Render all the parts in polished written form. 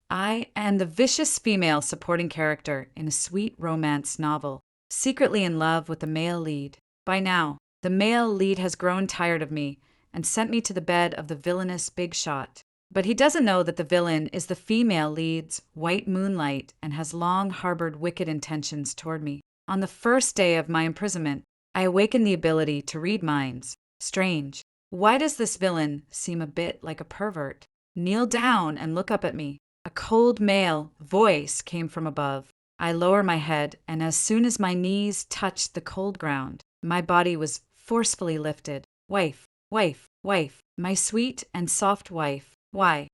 I am the vicious female supporting character in a sweet romance novel, secretly in love with the male lead. By now, the male lead has grown tired of me and sent me to the bed of the villainous big shot. But he doesn't know that the villain is the female lead's white moonlight and has long harbored wicked intentions toward me. On the first day of my imprisonment, I awakened the ability to read minds. Strange. Why does this villain seem a bit like a pervert? Kneel down and look up at me. A cold male voice came from above. I lower my head, and as soon as my knees touched the cold ground, my body was forcefully lifted. Wife, wife, wife, my sweet and soft wife. Why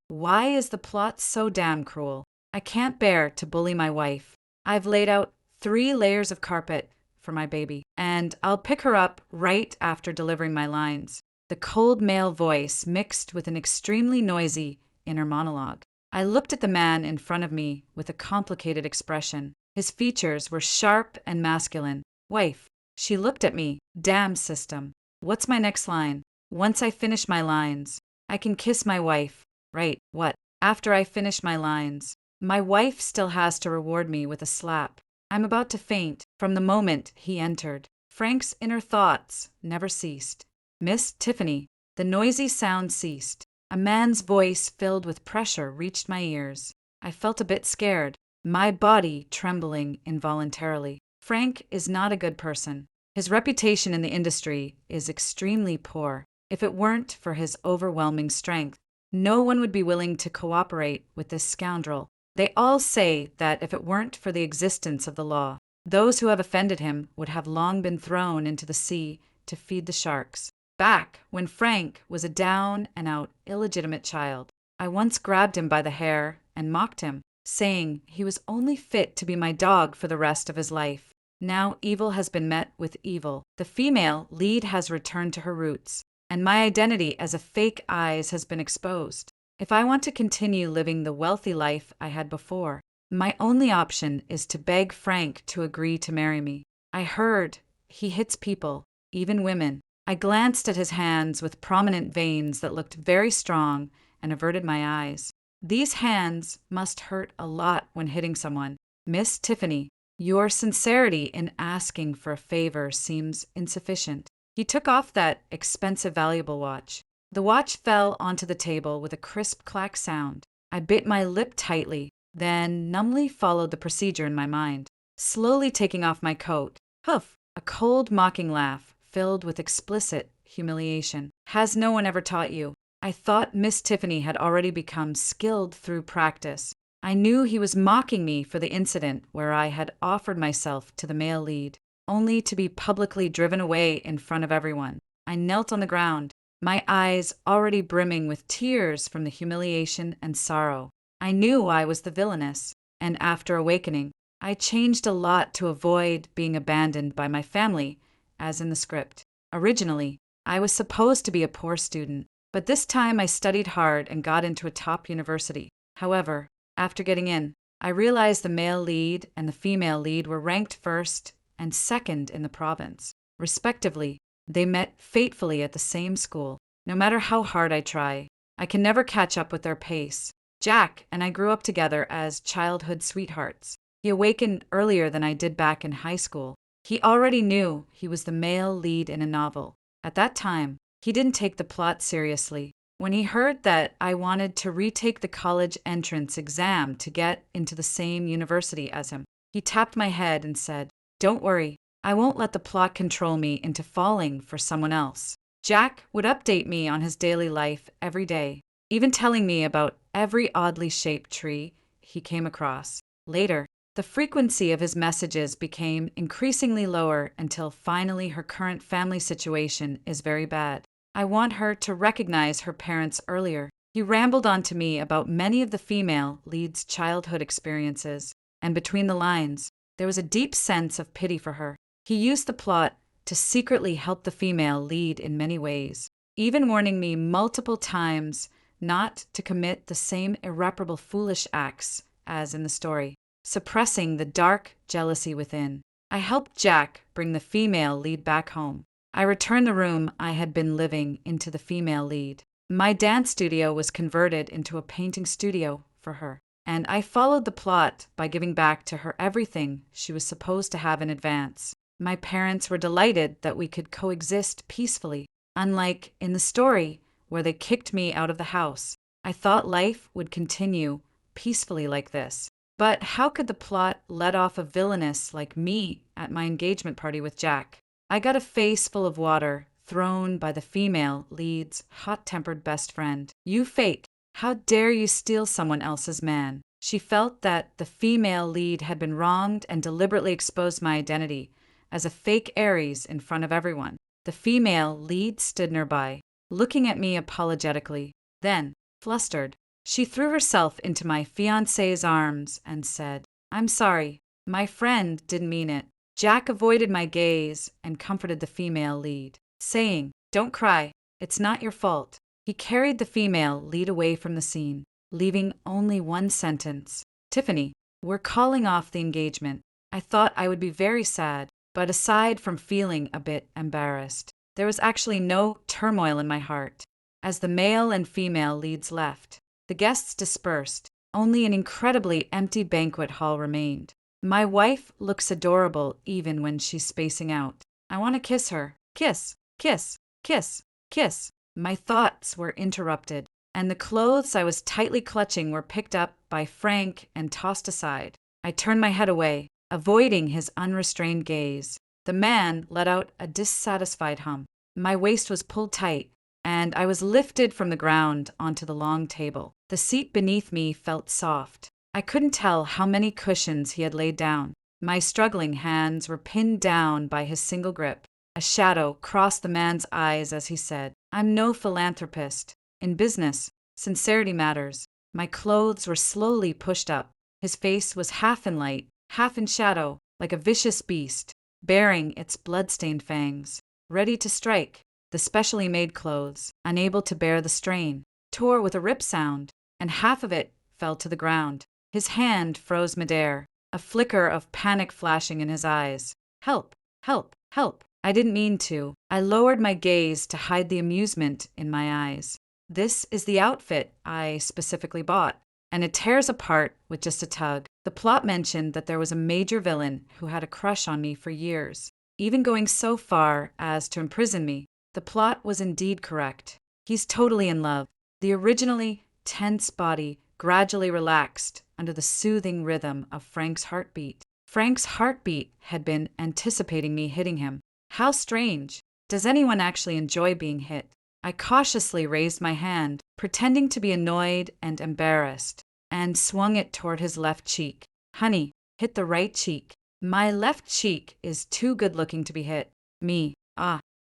is the plot so damn cruel? I can't bear to bully my wife. I've laid out 3 layers of carpet for my baby, and I'll pick her up right after delivering my lines. The cold male voice mixed with an extremely noisy inner monologue. I looked at the man in front of me with a complicated expression. His features were sharp and masculine. Wife. She looked at me. Damn system. What's my next line? Once I finish my lines, I can kiss my wife. Right, what? After I finish my lines, my wife still has to reward me with a slap. I'm about to faint from the moment he entered. Frank's inner thoughts never ceased. Miss Tiffany. The noisy sound ceased. A man's voice filled with pressure reached my ears. I felt a bit scared, my body trembling involuntarily. Frank is not a good person. His reputation in the industry is extremely poor. If it weren't for his overwhelming strength, no one would be willing to cooperate with this scoundrel. They all say that if it weren't for the existence of the law, those who have offended him would have long been thrown into the sea to feed the sharks. Back when Frank was a down-and-out illegitimate child, I once grabbed him by the hair and mocked him, saying he was only fit to be my dog for the rest of his life. Now evil has been met with evil. The female lead has returned to her roots, and my identity as a fake eyes has been exposed. If I want to continue living the wealthy life I had before, my only option is to beg Frank to agree to marry me. I heard he hits people, even women. I glanced at his hands with prominent veins that looked very strong and averted my eyes. These hands must hurt a lot when hitting someone. Miss Tiffany, your sincerity in asking for a favor seems insufficient. He took off that expensive valuable watch. The watch fell onto the table with a crisp clack sound. I bit my lip tightly, then numbly followed the procedure in my mind. Slowly taking off my coat. Huff! A cold mocking laugh, filled with explicit humiliation. Has no one ever taught you? I thought Miss Tiffany had already become skilled through practice. I knew he was mocking me for the incident where I had offered myself to the male lead, only to be publicly driven away in front of everyone. I knelt on the ground, my eyes already brimming with tears from the humiliation and sorrow. I knew I was the villainess, and after awakening, I changed a lot to avoid being abandoned by my family, as in the script. Originally, I was supposed to be a poor student, but this time I studied hard and got into a top university. However, after getting in, I realized the male lead and the female lead were ranked first and second in the province, respectively. They met fatefully at the same school. No matter how hard I try, I can never catch up with their pace. Jack and I grew up together as childhood sweethearts. He awakened earlier than I did back in high school. He already knew he was the male lead in a novel. At that time, he didn't take the plot seriously. When he heard that I wanted to retake the college entrance exam to get into the same university as him, he tapped my head and said, "Don't worry, I won't let the plot control me into falling for someone else." Jack would update me on his daily life every day, even telling me about every oddly shaped tree he came across. Later, the frequency of his messages became increasingly lower until finally her current family situation is very bad. I want her to recognize her parents earlier. He rambled on to me about many of the female lead's childhood experiences, and between the lines, there was a deep sense of pity for her. He used the plot to secretly help the female lead in many ways, even warning me multiple times not to commit the same irreparable foolish acts as in the story, suppressing the dark jealousy within. I helped Jack bring the female lead back home. I returned the room I had been living into the female lead. My dance studio was converted into a painting studio for her. and I followed the plot by giving back to her everything she was supposed to have in advance. My parents were delighted that we could coexist peacefully, unlike in the story where they kicked me out of the house. I thought life would continue peacefully like this. But how could the plot let off a villainess like me at my engagement party with Jack? I got a face full of water thrown by the female lead's hot-tempered best friend. "You fake! How dare you steal someone else's man?" She felt that the female lead had been wronged and deliberately exposed my identity as a fake Aries in front of everyone. The female lead stood nearby, looking at me apologetically. Then, flustered, she threw herself into my fiancé's arms and said, "I'm sorry. My friend didn't mean it." Jack avoided my gaze and comforted the female lead, saying, "Don't cry. It's not your fault." He carried the female lead away from the scene, leaving only one sentence. "Tiffany, we're calling off the engagement." I thought I would be very sad, but aside from feeling a bit embarrassed, there was actually no turmoil in my heart. As the male and female leads left, the guests dispersed. Only an incredibly empty banquet hall remained. My wife looks adorable even when she's spacing out. I want to kiss her. Kiss, kiss, kiss, kiss. My thoughts were interrupted, and the clothes I was tightly clutching were picked up by Frank and tossed aside. I turned my head away, avoiding his unrestrained gaze. The man let out a dissatisfied hum. My waist was pulled tight, and I was lifted from the ground onto the long table. The seat beneath me felt soft. I couldn't tell how many cushions he had laid down. My struggling hands were pinned down by his single grip. A shadow crossed the man's eyes as he said, "I'm no philanthropist. In business, sincerity matters." My clothes were slowly pushed up. His face was half in light, half in shadow, like a vicious beast, baring its blood-stained fangs, ready to strike. The specially made clothes, unable to bear the strain, tore with a rip sound, and half of it fell to the ground. His hand froze midair, a flicker of panic flashing in his eyes. "Help! Help! Help!" I didn't mean to. I lowered my gaze to hide the amusement in my eyes. "This is the outfit I specifically bought, and it tears apart with just a tug." The plot mentioned that there was a major villain who had a crush on me for years, even going so far as to imprison me. The plot was indeed correct. He's totally in love. The originally tense body gradually relaxed under the soothing rhythm of Frank's heartbeat. Frank's heartbeat had been anticipating me hitting him. How strange. Does anyone actually enjoy being hit? I cautiously raised my hand, pretending to be annoyed and embarrassed, and swung it toward his left cheek. "Honey, hit the right cheek." My left cheek is too good-looking to be hit. Me.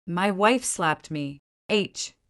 My wife slapped me.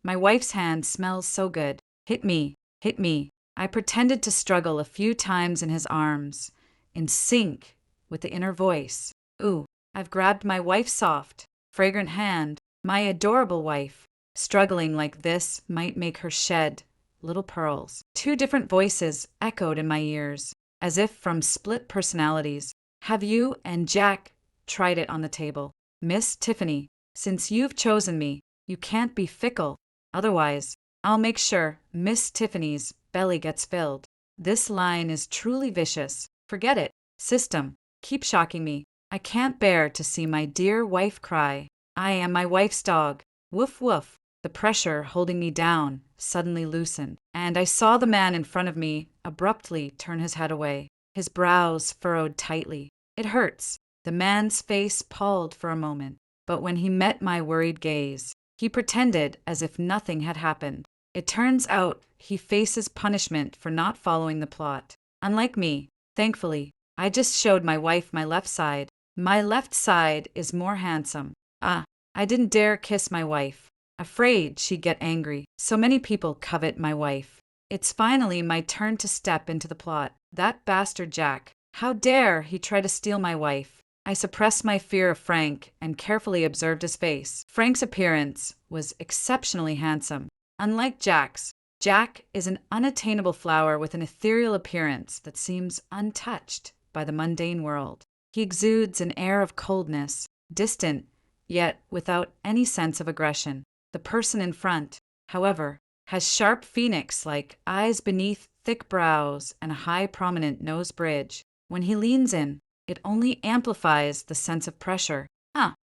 My wife's hand smells so good. Hit me. Hit me. I pretended to struggle a few times in his arms, in sync with the inner voice. Ooh, I've grabbed my wife's soft, fragrant hand. My adorable wife. Struggling like this might make her shed little pearls. Two different voices echoed in my ears, as if from split personalities. "Have you and Jack tried it on the table? Miss Tiffany, since you've chosen me, you can't be fickle. Otherwise, I'll make sure Miss Tiffany's belly gets filled." This line is truly vicious. Forget it. System, keep shocking me. I can't bear to see my dear wife cry. I am my wife's dog. Woof woof. The pressure holding me down suddenly loosened, and I saw the man in front of me abruptly turn his head away. His brows furrowed tightly. "It hurts." The man's face palled for a moment, but when he met my worried gaze, he pretended as if nothing had happened. It turns out he faces punishment for not following the plot. Unlike me, thankfully, I just showed my wife my left side. My left side is more handsome. I didn't dare kiss my wife, afraid she'd get angry. So many people covet my wife. It's finally my turn to step into the plot. That bastard Jack. How dare he try to steal my wife? I suppressed my fear of Frank and carefully observed his face. Frank's appearance was exceptionally handsome. Unlike Jack's, Jack is an unattainable flower with an ethereal appearance that seems untouched by the mundane world. He exudes an air of coldness, distant, yet without any sense of aggression. The person in front, however, has sharp phoenix-like eyes beneath thick brows, and a high prominent nose bridge. When he leans in, it only amplifies the sense of pressure.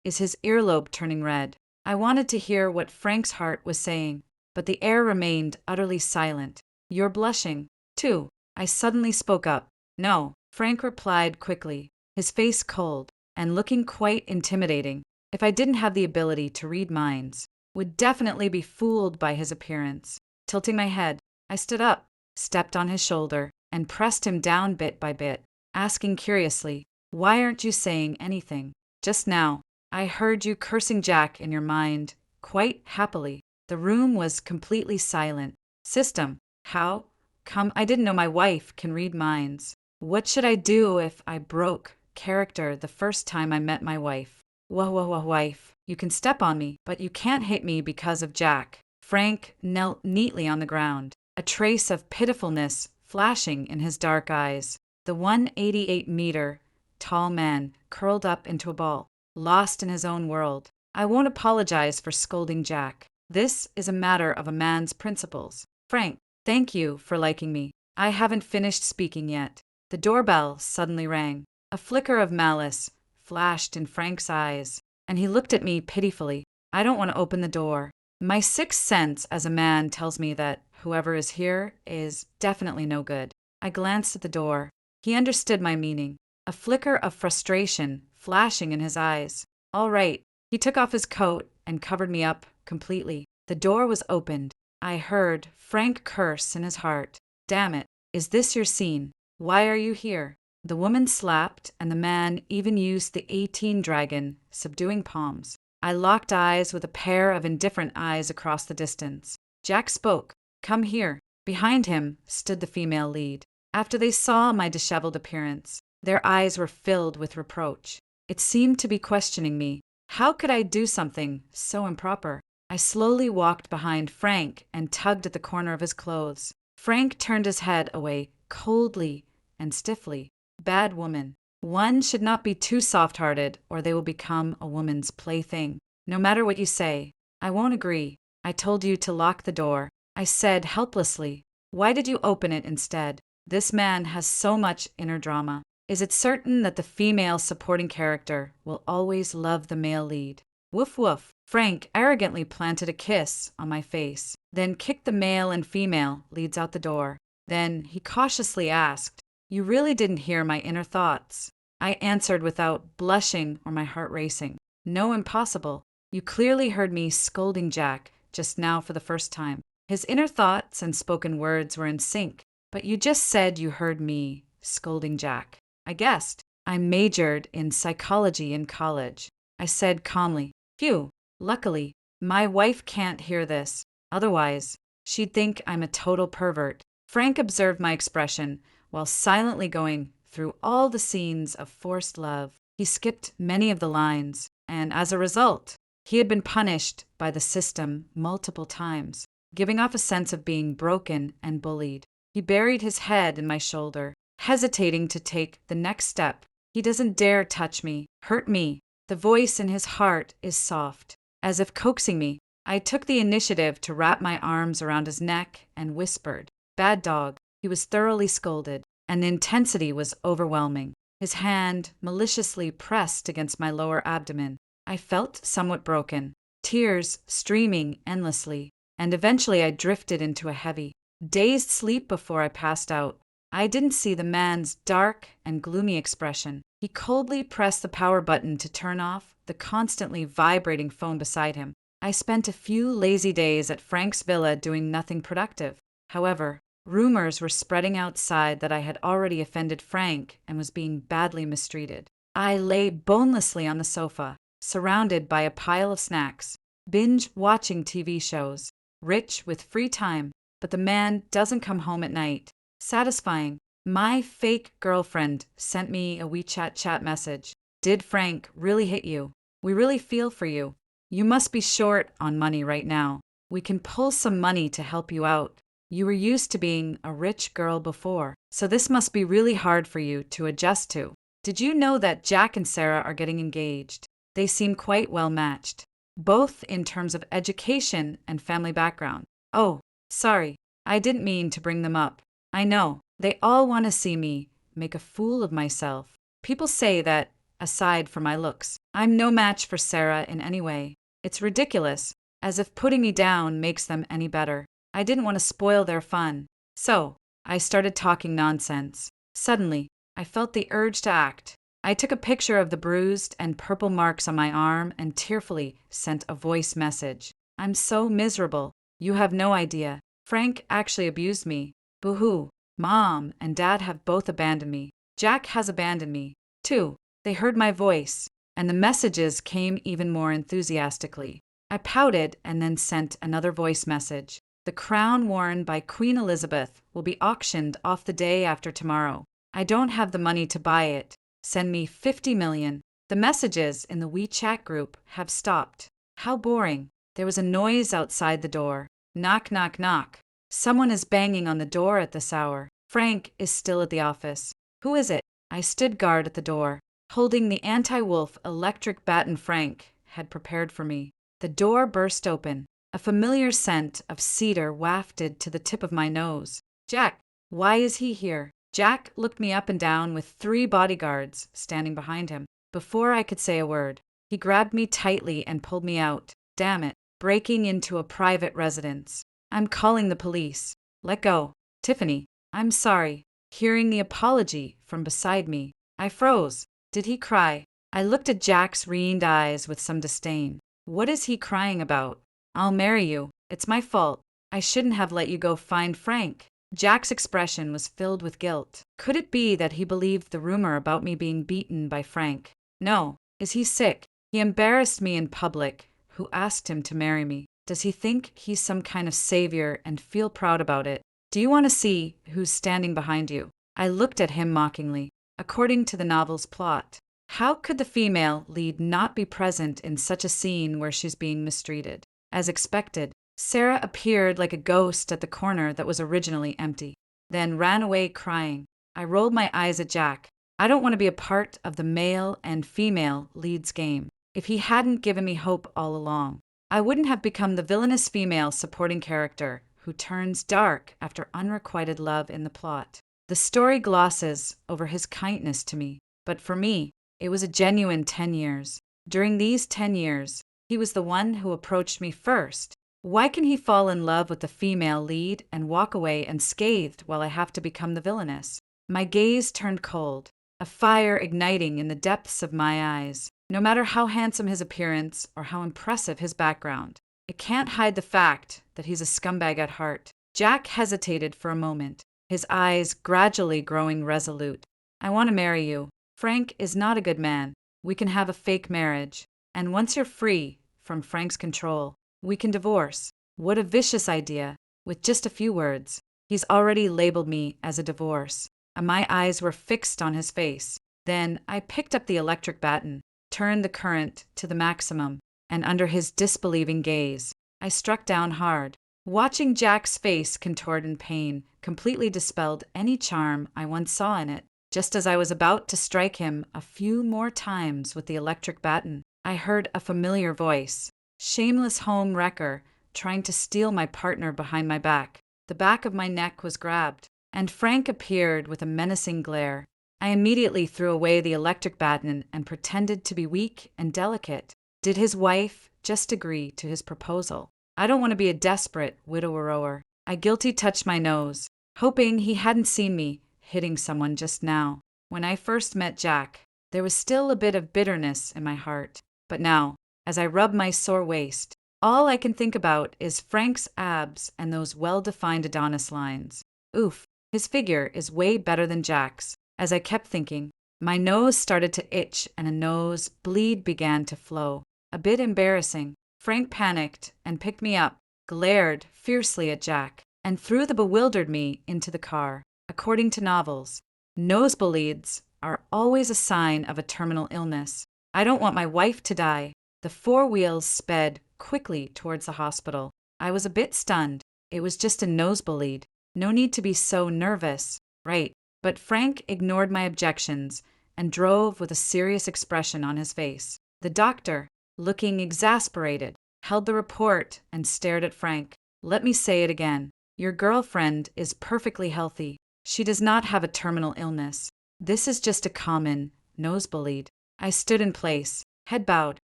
Is his earlobe turning red? I wanted to hear what Frank's heart was saying, but the air remained utterly silent. You're blushing, too. I suddenly spoke up. No, Frank replied quickly, his face cold, and looking quite intimidating. If I didn't have the ability to read minds, would definitely be fooled by his appearance. Tilting my head, I stood up, stepped on his shoulder, and pressed him down bit by bit, asking curiously, "Why aren't you saying anything? Just now, I heard you cursing Jack in your mind, quite happily." The room was completely silent. System, how? Come, I didn't know my wife can read minds. What should I do if I broke character the first time I met my wife? Wife, you can step on me, but you can't hit me because of Jack. Frank knelt neatly on the ground, a trace of pitifulness flashing in his dark eyes. The 188-meter tall man curled up into a ball, lost in his own world. I won't apologize for scolding Jack. This is a matter of a man's principles. Frank, thank you for liking me. I haven't finished speaking yet. The doorbell suddenly rang. A flicker of malice flashed in Frank's eyes, and he looked at me pitifully. I don't want to open the door. My sixth sense as a man tells me that whoever is here is definitely no good. I glanced at the door. He understood my meaning, a flicker of frustration flashing in his eyes. All right. He took off his coat and covered me up completely. The door was opened. I heard Frank curse in his heart. Damn it. Is this your scene? Why are you here? The woman slapped, and the man even used the 18 dragon, subduing palms. I locked eyes with a pair of indifferent eyes across the distance. Jack spoke. Come here. Behind him stood the female lead. After they saw my disheveled appearance, their eyes were filled with reproach. It seemed to be questioning me. How could I do something so improper? I slowly walked behind Frank and tugged at the corner of his clothes. Frank turned his head away coldly and stiffly. Bad woman. One should not be too soft-hearted, or they will become a woman's plaything. No matter what you say, I won't agree. I told you to lock the door. I said helplessly. Why did you open it instead? This man has so much inner drama. Is it certain that the female supporting character will always love the male lead? Woof woof. Frank arrogantly planted a kiss on my face, then kicked the male and female leads out the door. Then he cautiously asked, You really didn't hear my inner thoughts? I answered without blushing or my heart racing. No, impossible. You clearly heard me scolding Jack just now for the first time. His inner thoughts and spoken words were in sync, but you just said you heard me scolding Jack. I guessed. I majored in psychology in college. I said calmly, Phew, luckily, my wife can't hear this. Otherwise, she'd think I'm a total pervert. Frank observed my expression while silently going through all the scenes of forced love. He skipped many of the lines, and as a result, he had been punished by the system multiple times, giving off a sense of being broken and bullied. He buried his head in my shoulder, hesitating to take the next step. He doesn't dare touch me, hurt me. The voice in his heart is soft, as if coaxing me. I took the initiative to wrap my arms around his neck and whispered, Bad dog. He was thoroughly scolded, and the intensity was overwhelming. His hand maliciously pressed against my lower abdomen. I felt somewhat broken, tears streaming endlessly, and eventually I drifted into a heavy, dazed sleep before I passed out. I didn't see the man's dark and gloomy expression. He coldly pressed the power button to turn off the constantly vibrating phone beside him. I spent a few lazy days at Frank's villa doing nothing productive. However, rumors were spreading outside that I had already offended Frank and was being badly mistreated. I lay bonelessly on the sofa, surrounded by a pile of snacks, binge-watching TV shows, rich with free time, but the man doesn't come home at night. Satisfying. My fake girlfriend sent me a WeChat chat message. Did Frank really hit you? We really feel for you. You must be short on money right now. We can pull some money to help you out. You were used to being a rich girl before, so this must be really hard for you to adjust to. Did you know that Jack and Sarah are getting engaged? They seem quite well matched, both in terms of education and family background. Oh, sorry, I didn't mean to bring them up. I know, they all want to see me make a fool of myself. People say that, aside from my looks, I'm no match for Sarah in any way. It's ridiculous, as if putting me down makes them any better. I didn't want to spoil their fun. So, I started talking nonsense. Suddenly, I felt the urge to act. I took a picture of the bruised and purple marks on my arm and tearfully sent a voice message. I'm so miserable. You have no idea. Frank actually abused me. Boo-hoo. Mom and Dad have both abandoned me. Jack has abandoned me, too. They heard my voice, and the messages came even more enthusiastically. I pouted and then sent another voice message. The crown worn by Queen Elizabeth will be auctioned off the day after tomorrow. I don't have the money to buy it. Send me 50 million. The messages in the WeChat group have stopped. How boring. There was a noise outside the door. Knock, knock, knock. Someone is banging on the door at this hour. Frank is still at the office. Who is it? I stood guard at the door, holding the anti-wolf electric baton Frank had prepared for me. The door burst open. A familiar scent of cedar wafted to the tip of my nose. Jack, why is he here? Jack looked me up and down with 3 bodyguards standing behind him. Before I could say a word, he grabbed me tightly and pulled me out. Damn it, breaking into a private residence. I'm calling the police. Let go. Tiffany, I'm sorry. Hearing the apology from beside me, I froze. Did he cry? I looked at Jack's ringed eyes with some disdain. What is he crying about? I'll marry you. It's my fault. I shouldn't have let you go find Frank. Jack's expression was filled with guilt. Could it be that he believed the rumor about me being beaten by Frank? No. Is he sick? He embarrassed me in public. Who asked him to marry me? Does he think he's some kind of savior and feel proud about it? Do you want to see who's standing behind you? I looked at him mockingly. According to the novel's plot, how could the female lead not be present in such a scene where she's being mistreated? As expected, Sarah appeared like a ghost at the corner that was originally empty, then ran away crying. I rolled my eyes at Jack. I don't want to be a part of the male and female leads game. If he hadn't given me hope all along, I wouldn't have become the villainous female supporting character who turns dark after unrequited love in the plot. The story glosses over his kindness to me, but for me, it was a genuine 10 years. During these 10 years, he was the one who approached me first. Why can he fall in love with the female lead and walk away unscathed while I have to become the villainess? My gaze turned cold, a fire igniting in the depths of my eyes. No matter how handsome his appearance or how impressive his background, it can't hide the fact that he's a scumbag at heart. Jack hesitated for a moment, his eyes gradually growing resolute. I want to marry you. Frank is not a good man. We can have a fake marriage. And once you're free from Frank's control, we can divorce. What a vicious idea. With just a few words, he's already labeled me as a divorce. And my eyes were fixed on his face. Then I picked up the electric baton, turned the current to the maximum, and under his disbelieving gaze, I struck down hard. Watching Jack's face contort in pain completely dispelled any charm I once saw in it. Just as I was about to strike him a few more times with the electric baton, I heard a familiar voice. Shameless home wrecker, trying to steal my partner behind my back. The back of my neck was grabbed, and Frank appeared with a menacing glare. I immediately threw away the electric baton and pretended to be weak and delicate. Did his wife just agree to his proposal? I don't want to be a desperate widower. I guilty touched my nose, hoping he hadn't seen me hitting someone just now. When I first met Jack, there was still a bit of bitterness in my heart. But now, as I rub my sore waist, all I can think about is Frank's abs and those well-defined Adonis lines. Oof, his figure is way better than Jack's. As I kept thinking, my nose started to itch and a nosebleed began to flow. A bit embarrassing. Frank panicked and picked me up, glared fiercely at Jack, and threw the bewildered me into the car. According to novels, nosebleeds are always a sign of a terminal illness. I don't want my wife to die. The 4 wheels sped quickly towards the hospital. I was a bit stunned. It was just a nosebleed. No need to be so nervous. Right. But Frank ignored my objections and drove with a serious expression on his face. The doctor, looking exasperated, held the report and stared at Frank. Let me say it again. Your girlfriend is perfectly healthy. She does not have a terminal illness. This is just a common nosebleed. I stood in place, head bowed,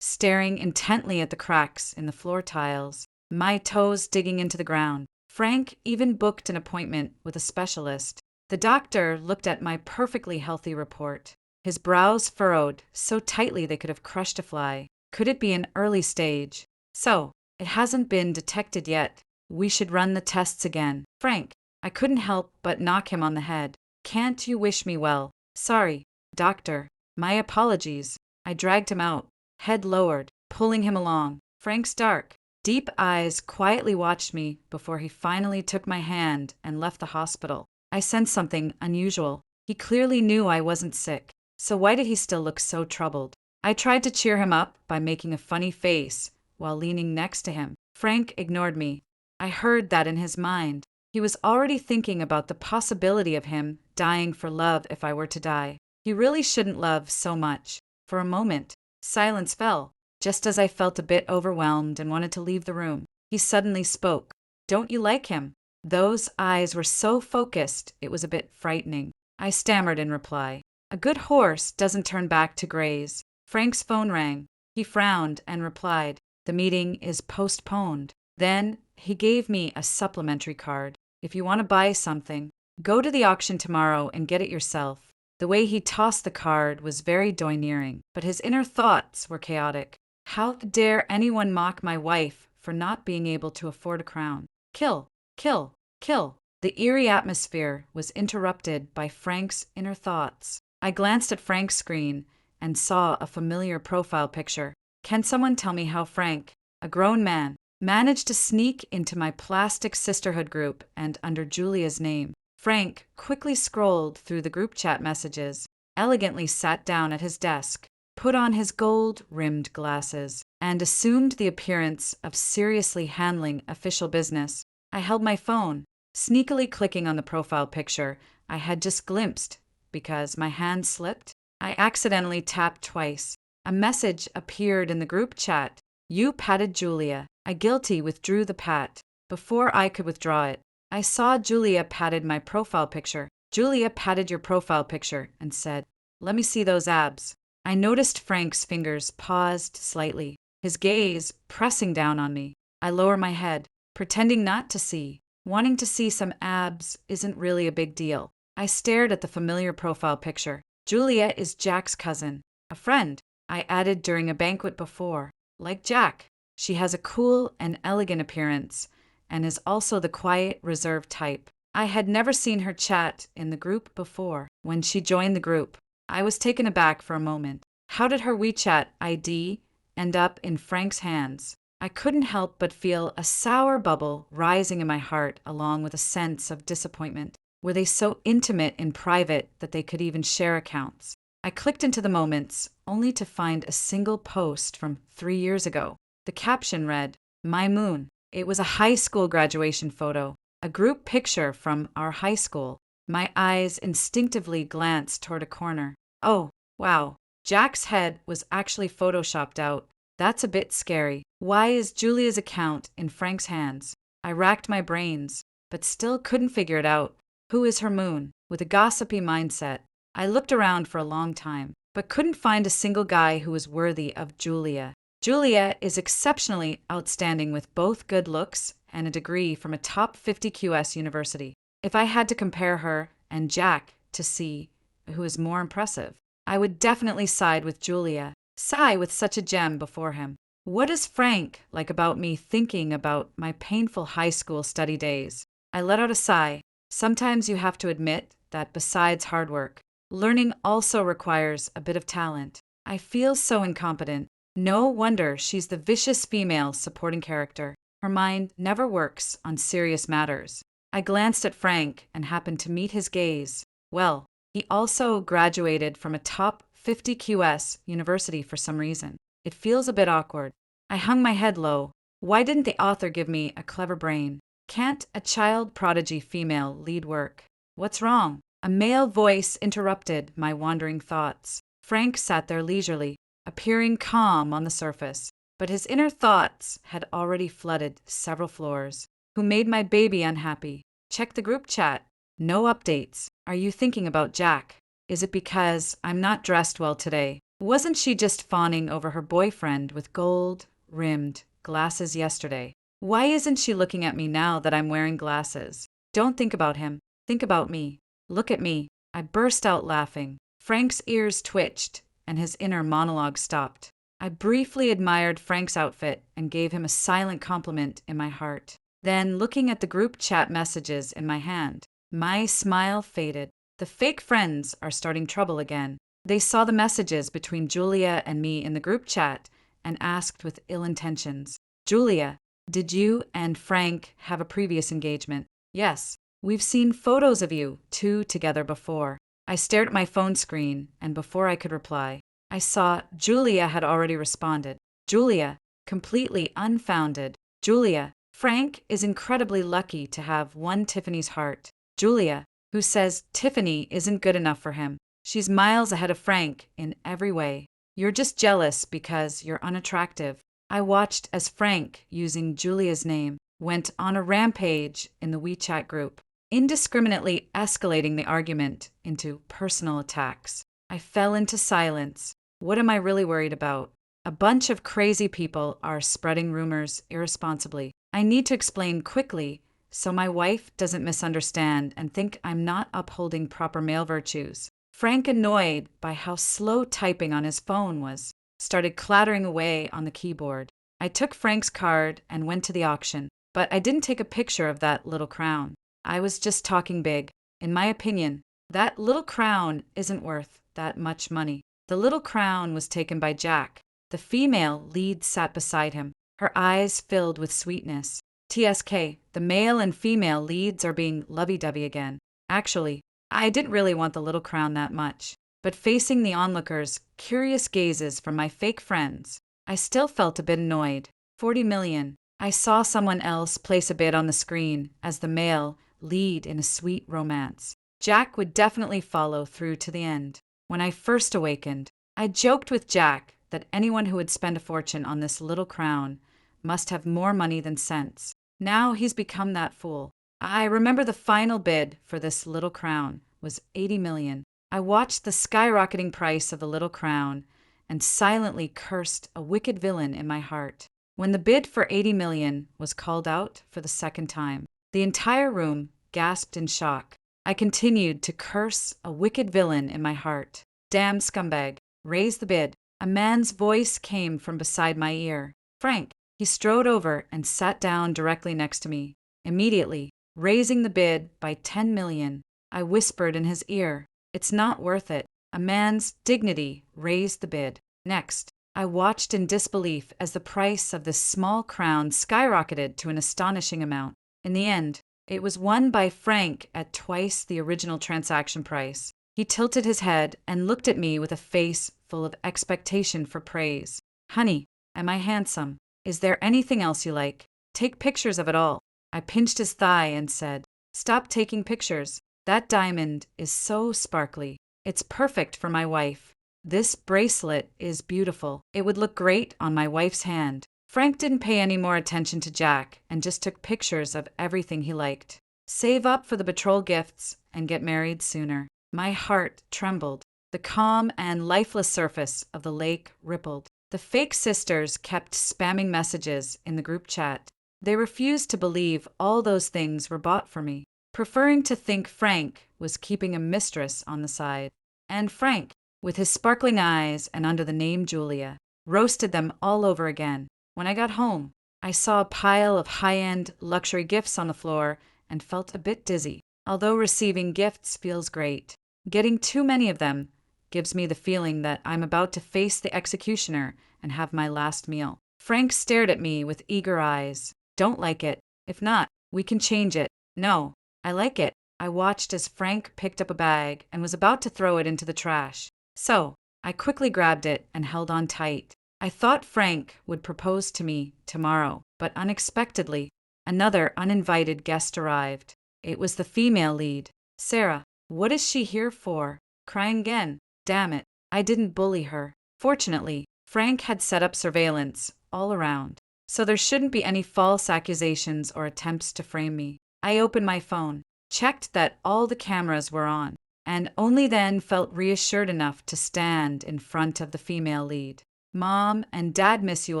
staring intently at the cracks in the floor tiles, my toes digging into the ground. Frank even booked an appointment with a specialist. The doctor looked at my perfectly healthy report. His brows furrowed so tightly they could have crushed a fly. Could it be an early stage? So, it hasn't been detected yet. We should run the tests again. Frank, I couldn't help but knock him on the head. Can't you wish me well? Sorry, doctor. My apologies. I dragged him out, head lowered, pulling him along. Frank's dark, deep eyes quietly watched me before he finally took my hand and left the hospital. I sensed something unusual. He clearly knew I wasn't sick. So why did he still look so troubled? I tried to cheer him up by making a funny face while leaning next to him. Frank ignored me. I heard that in his mind. He was already thinking about the possibility of him dying for love if I were to die. He really shouldn't love so much. For a moment, silence fell. Just as I felt a bit overwhelmed and wanted to leave the room, he suddenly spoke. Don't you like him? Those eyes were so focused, it was a bit frightening. I stammered in reply. A good horse doesn't turn back to graze. Frank's phone rang. He frowned and replied, the meeting is postponed. Then he gave me a supplementary card. If you want to buy something, go to the auction tomorrow and get it yourself. The way he tossed the card was very domineering, but his inner thoughts were chaotic. How dare anyone mock my wife for not being able to afford a crown? Kill, kill, kill. The eerie atmosphere was interrupted by Frank's inner thoughts. I glanced at Frank's screen and saw a familiar profile picture. Can someone tell me how Frank, a grown man, managed to sneak into my plastic sisterhood group and under Julia's name? Frank quickly scrolled through the group chat messages, elegantly sat down at his desk, put on his gold-rimmed glasses, and assumed the appearance of seriously handling official business. I held my phone, sneakily clicking on the profile picture I had just glimpsed. Because my hand slipped, I accidentally tapped twice. A message appeared in the group chat. You patted Julia. I guilty withdrew the pat. Before I could withdraw it, I saw Julia patted my profile picture. Julia patted your profile picture and said, let me see those abs. I noticed Frank's fingers paused slightly, his gaze pressing down on me. I lower my head, pretending not to see. Wanting to see some abs isn't really a big deal. I stared at the familiar profile picture. Julia is Jack's cousin, a friend I added during a banquet before. Like Jack, she has a cool and elegant appearance and is also the quiet, reserved type. I had never seen her chat in the group before. When she joined the group, I was taken aback for a moment. How did her WeChat ID end up in Frank's hands? I couldn't help but feel a sour bubble rising in my heart along with a sense of disappointment. Were they so intimate in private that they could even share accounts? I clicked into the moments, only to find a single post from 3 years ago. The caption read, My Moon. It was a high school graduation photo, a group picture from our high school. My eyes instinctively glanced toward a corner. Oh, wow. Jack's head was actually photoshopped out. That's a bit scary. Why is Julia's account in Frank's hands? I racked my brains, but still couldn't figure it out. Who is her moon? With a gossipy mindset, I looked around for a long time, but couldn't find a single guy who was worthy of Julia. Julia is exceptionally outstanding with both good looks and a degree from a top 50 QS university. If I had to compare her and Jack to see who is more impressive, I would definitely side with Julia. Sigh with such a gem before him. What is Frank like about me thinking about my painful high school study days? I let out a sigh. Sometimes you have to admit that besides hard work, learning also requires a bit of talent. I feel so incompetent. No wonder she's the vicious female supporting character. Her mind never works on serious matters. I glanced at Frank and happened to meet his gaze. Well, he also graduated from a top 50 QS university for some reason. It feels a bit awkward. I hung my head low. Why didn't the author give me a clever brain? Can't a child prodigy female lead work? What's wrong? A male voice interrupted my wandering thoughts. Frank sat there leisurely, appearing calm on the surface, but his inner thoughts had already flooded several floors. Who made my baby unhappy? Check the group chat. No updates. Are you thinking about Jack? Is it because I'm not dressed well today? Wasn't she just fawning over her boyfriend with gold-rimmed glasses yesterday? Why isn't she looking at me now that I'm wearing glasses? Don't think about him. Think about me. Look at me. I burst out laughing. Frank's ears twitched, and his inner monologue stopped. I briefly admired Frank's outfit and gave him a silent compliment in my heart. Then, looking at the group chat messages in my hand, my smile faded. The fake friends are starting trouble again. They saw the messages between Julia and me in the group chat and asked with ill intentions, "Julia, did you and Frank have a previous engagement?" "Yes. We've seen photos of you two together before." I stared at my phone screen, and before I could reply, I saw Julia had already responded. Julia, completely unfounded. Julia, Frank is incredibly lucky to have one Tiffany's heart. Julia, who says Tiffany isn't good enough for him. She's miles ahead of Frank in every way. You're just jealous because you're unattractive. I watched as Frank, using Julia's name, went on a rampage in the WeChat group, indiscriminately escalating the argument into personal attacks. I fell into silence. What am I really worried about? A bunch of crazy people are spreading rumors irresponsibly. I need to explain quickly so my wife doesn't misunderstand and think I'm not upholding proper male virtues. Frank, annoyed by how slow typing on his phone was, started clattering away on the keyboard. I took Frank's card and went to the auction, but I didn't take a picture of that little crown. I was just talking big. In my opinion, that little crown isn't worth that much money. The little crown was taken by Jack. The female lead sat beside him, her eyes filled with sweetness. TSK, the male and female leads are being lovey-dovey again. Actually, I didn't really want the little crown that much, but facing the onlookers' curious gazes from my fake friends, I still felt a bit annoyed. 40 million. I saw someone else place a bid on the screen as the male lead in a sweet romance. Jack would definitely follow through to the end. When I first awakened, I joked with Jack that anyone who would spend a fortune on this little crown must have more money than sense. Now he's become that fool. I remember the final bid for this little crown was 80 million. I watched the skyrocketing price of the little crown and silently cursed a wicked villain in my heart. When the bid for 80 million was called out for the second time, the entire room gasped in shock. I continued to curse a wicked villain in my heart. "Damn scumbag, raise the bid." A man's voice came from beside my ear. "Frank." He strode over and sat down directly next to me. Immediately, raising the bid by 10 million, I whispered in his ear, "It's not worth it." A man's dignity raised the bid. Next, I watched in disbelief as the price of this small crown skyrocketed to an astonishing amount. In the end, it was won by Frank at twice the original transaction price. He tilted his head and looked at me with a face full of expectation for praise. "Honey, am I handsome? Is there anything else you like? Take pictures of it all." I pinched his thigh and said, "Stop taking pictures. That diamond is so sparkly. It's perfect for my wife. This bracelet is beautiful. It would look great on my wife's hand." Frank didn't pay any more attention to Jack and just took pictures of everything he liked. Save up for the betrothal gifts and get married sooner. My heart trembled. The calm and lifeless surface of the lake rippled. The fake sisters kept spamming messages in the group chat. They refused to believe all those things were bought for me, preferring to think Frank was keeping a mistress on the side. And Frank, with his sparkling eyes and under the name Julia, roasted them all over again. When I got home, I saw a pile of high-end luxury gifts on the floor and felt a bit dizzy. Although receiving gifts feels great, getting too many of them gives me the feeling that I'm about to face the executioner and have my last meal. Frank stared at me with eager eyes. "Don't like it? If not, we can change it." "No, I like it." I watched as Frank picked up a bag and was about to throw it into the trash. So, I quickly grabbed it and held on tight. I thought Frank would propose to me tomorrow, but unexpectedly, another uninvited guest arrived. It was the female lead. Sarah, what is she here for? Crying again. Damn it, I didn't bully her. Fortunately, Frank had set up surveillance all around, so there shouldn't be any false accusations or attempts to frame me. I opened my phone. checked that all the cameras were on, and only then felt reassured enough to stand in front of the female lead. Mom and Dad miss you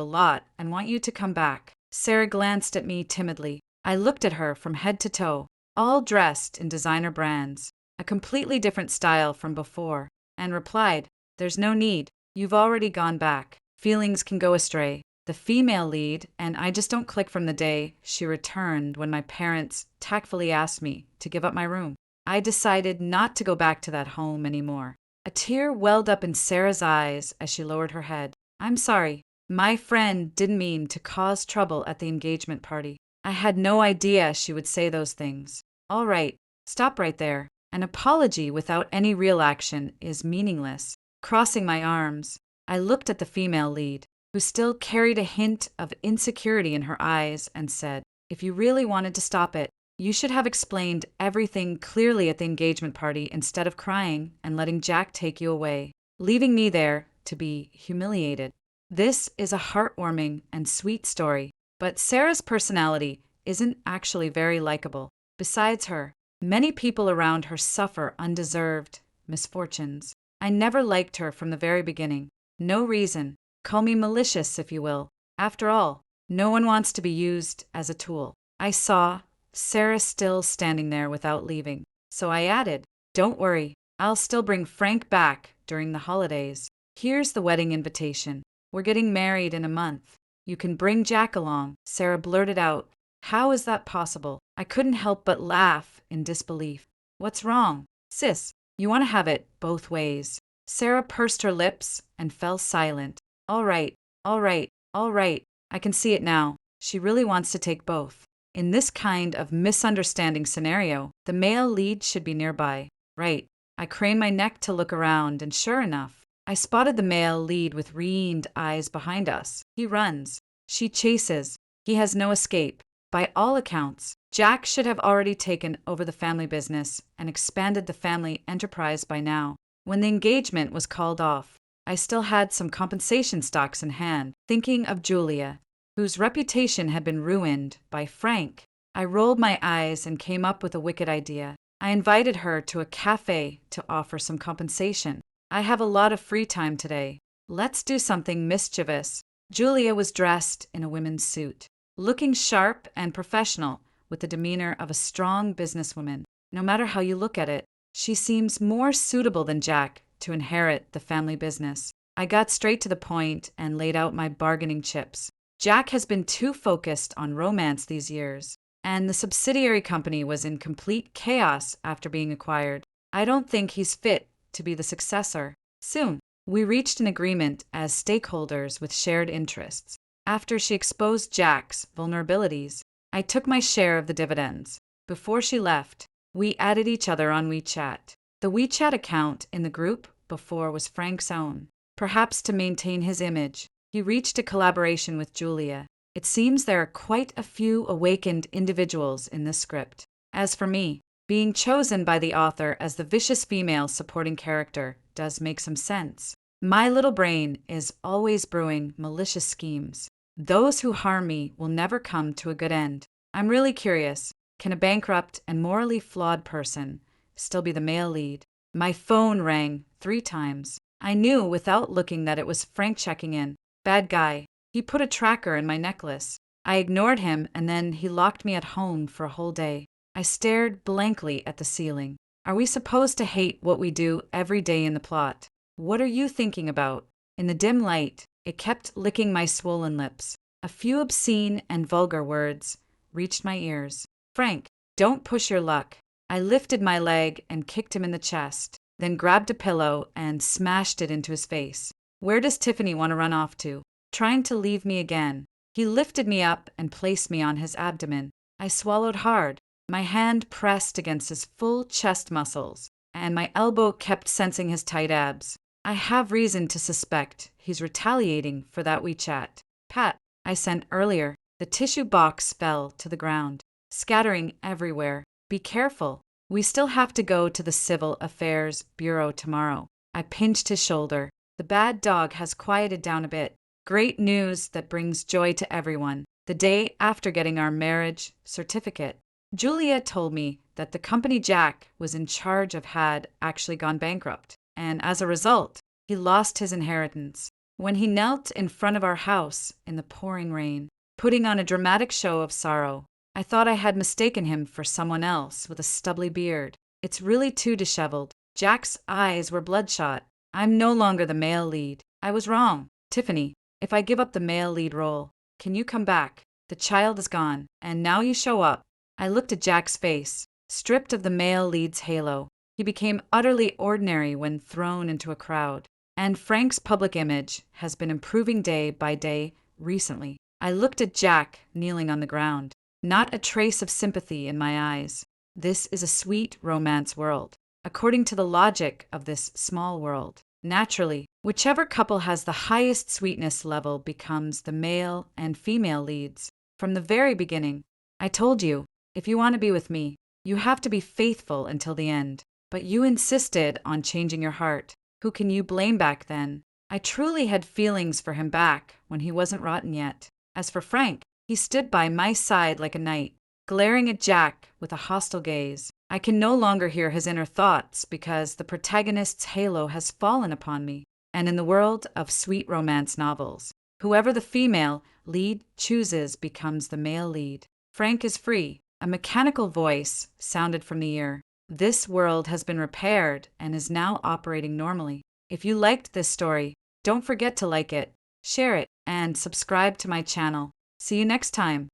a lot and want you to come back. Sarah glanced at me timidly. I looked at her from head to toe, all dressed in designer brands, a completely different style from before, and replied, "There's no need. You've already gone back. Feelings can go astray." The female lead, and I just don't click from the day she returned when my parents tactfully asked me to give up my room. I decided not to go back to that home anymore. A tear welled up in Sarah's eyes as she lowered her head. "I'm sorry. My friend didn't mean to cause trouble at the engagement party. I had no idea she would say those things." "All right, stop right there. An apology without any real action is meaningless." Crossing my arms, I looked at the female lead, who still carried a hint of insecurity in her eyes, and said, "If you really wanted to stop it, you should have explained everything clearly at the engagement party instead of crying and letting Jack take you away, leaving me there to be humiliated." This is a heartwarming and sweet story, but Sarah's personality isn't actually very likable. Besides her, many people around her suffer undeserved misfortunes. I never liked her from the very beginning. No reason. Call me malicious if you will. After all, no one wants to be used as a tool. I saw Sarah still standing there without leaving, so I added, "Don't worry, I'll still bring Frank back during the holidays. Here's the wedding invitation. We're getting married in a month. You can bring Jack along." Sarah blurted out, "How is that possible?" I couldn't help but laugh in disbelief. "What's wrong? Sis, you want to have it both ways." Sarah pursed her lips and fell silent. All right, all right, all right. I can see it now. She really wants to take both. In this kind of misunderstanding scenario, the male lead should be nearby. Right. I craned my neck to look around, and sure enough, I spotted the male lead with reined eyes behind us. He runs. She chases. He has no escape. By all accounts, Jack should have already taken over the family business and expanded the family enterprise by now. When the engagement was called off, I still had some compensation stocks in hand, thinking of Julia, whose reputation had been ruined by Frank. I rolled my eyes and came up with a wicked idea. I invited her to a cafe to offer some compensation. "I have a lot of free time today. Let's do something mischievous." Julia was dressed in a women's suit, looking sharp and professional with the demeanor of a strong businesswoman. No matter how you look at it, she seems more suitable than Jack to inherit the family business. I got straight to the point and laid out my bargaining chips. Jack has been too focused on romance these years, and the subsidiary company was in complete chaos after being acquired. I don't think he's fit to be the successor. Soon, we reached an agreement as stakeholders with shared interests. After she exposed Jack's vulnerabilities, I took my share of the dividends. Before she left, we added each other on WeChat. The WeChat account in the group before was Frank's own. Perhaps to maintain his image, he reached a collaboration with Julia. It seems there are quite a few awakened individuals in this script. As for me, being chosen by the author as the vicious female supporting character does make some sense. My little brain is always brewing malicious schemes. Those who harm me will never come to a good end. I'm really curious, can a bankrupt and morally flawed person still be the male lead? My phone rang 3 times. I knew without looking that it was Frank checking in. Bad guy. He put a tracker in my necklace. I ignored him, and then he locked me at home for a whole day. I stared blankly at the ceiling. Are we supposed to hate what we do every day in the plot? What are you thinking about? In the dim light, it kept licking my swollen lips. A few obscene and vulgar words reached my ears. "Frank, don't push your luck." I lifted my leg and kicked him in the chest, then grabbed a pillow and smashed it into his face. "Where does Tiffany want to run off to? Trying to leave me again." He lifted me up and placed me on his abdomen. I swallowed hard. My hand pressed against his full chest muscles, and my elbow kept sensing his tight abs. I have reason to suspect he's retaliating for that WeChat pat I sent earlier. The tissue box fell to the ground, scattering everywhere. "Be careful. We still have to go to the Civil Affairs Bureau tomorrow." I pinched his shoulder. The bad dog has quieted down a bit. Great news that brings joy to everyone. The day after getting our marriage certificate. Julia told me that the company Jack was in charge of had actually gone bankrupt, and as a result, he lost his inheritance. When he knelt in front of our house in the pouring rain, putting on a dramatic show of sorrow, I thought I had mistaken him for someone else with a stubbly beard. It's really too disheveled. Jack's eyes were bloodshot. I'm no longer the male lead. I was wrong. Tiffany, if I give up the male lead role, can you come back? The child is gone, and now you show up. I looked at Jack's face, stripped of the male lead's halo. He became utterly ordinary when thrown into a crowd. And Frank's public image has been improving day by day recently. I looked at Jack kneeling on the ground. Not a trace of sympathy in my eyes. This is a sweet romance world. According to the logic of this small world, naturally, whichever couple has the highest sweetness level becomes the male and female leads. From the very beginning, I told you, if you want to be with me, you have to be faithful until the end. But you insisted on changing your heart. Who can you blame back then? I truly had feelings for him back when he wasn't rotten yet. As for Frank, he stood by my side like a knight, glaring at Jack with a hostile gaze. I can no longer hear his inner thoughts because the protagonist's halo has fallen upon me. And in the world of sweet romance novels, whoever the female lead chooses becomes the male lead. Frank is free. A mechanical voice sounded from the ear. This world has been repaired and is now operating normally. If you liked this story, don't forget to like it, share it, and subscribe to my channel. See you next time.